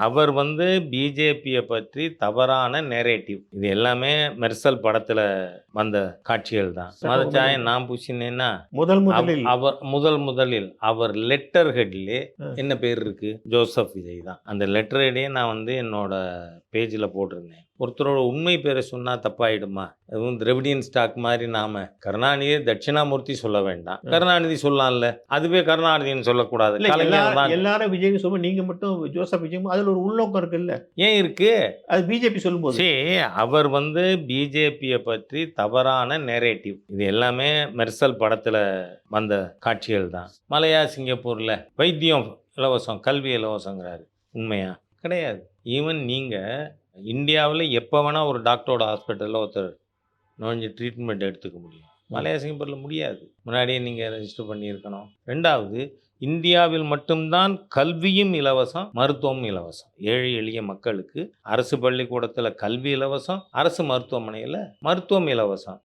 அவர் பிஜேபிய பற்றி தவறான நேரேட்டிவ். இது எல்லாமே மெர்சல் படத்துல வந்த காட்சிகள் தான். மதச்சாயம் நான் பூசினேன்னா முதல் முதலில் அவர் முதலில் அவர் லெட்டர் ஹெட்லே என்ன பேர் இருக்கு? ஜோசப் விஜய் தான். அந்த லெட்டர் ஹெட்டையே நான் என்னோட பேஜ்ல போட்டிருந்தேன். ஒருத்தரோட உண்மை பேரை சொன்னா தப்பாயிடுமா? அதுவும் திராவிடியன் ஸ்டாக் மாதிரி நாம கருணாநிதியை தட்சிணாமூர்த்தி சொல்ல வேண்டாம். கருணாநிதி சொல்லலாம்ல, அதுவே கருணாநிதினு சொல்லக்கூடாது. கலைஞர் தான். எல்லாரும் விஜய் சொல்லுவோம், நீங்க மட்டும் ஜோசப் விஜய், அதுல ஒரு உள்நோக்கம் இருக்குல்ல? ஏன் இருக்கு? அது பிஜேபி சொல்லும்போது சரி, அவர் பிஜேபிய பற்றி தவறான நேரேட்டிவ். இது எல்லாமே மெர்சல் படத்துல வந்த காட்சிகள் தான். மலையா சிங்கப்பூர்ல வைத்தியம் இலவசம், கல்வி இலவசங்கிறாரு. உண்மையா? கிடையாது. ஈவன் நீங்க இந்தியாவில் எப்போ வேணால் ஒரு டாக்டரோட ஹாஸ்பிட்டலில் ஒருத்தர் நுழைஞ்சு ட்ரீட்மெண்ட் எடுத்துக்க முடியும். மலையா சிங்கப்பூரில் முடியாது. முன்னாடியே நீங்கள் ரெஜிஸ்டர் பண்ணியிருக்கணும். ரெண்டாவது, இந்தியாவில் மட்டும்தான் கல்வியும் இலவசம், மருத்துவமும் இலவசம். ஏழை எளிய மக்களுக்கு அரசு பள்ளிக்கூடத்தில் கல்வி இலவசம், அரசு மருத்துவமனையில் மருத்துவம் இலவசம்.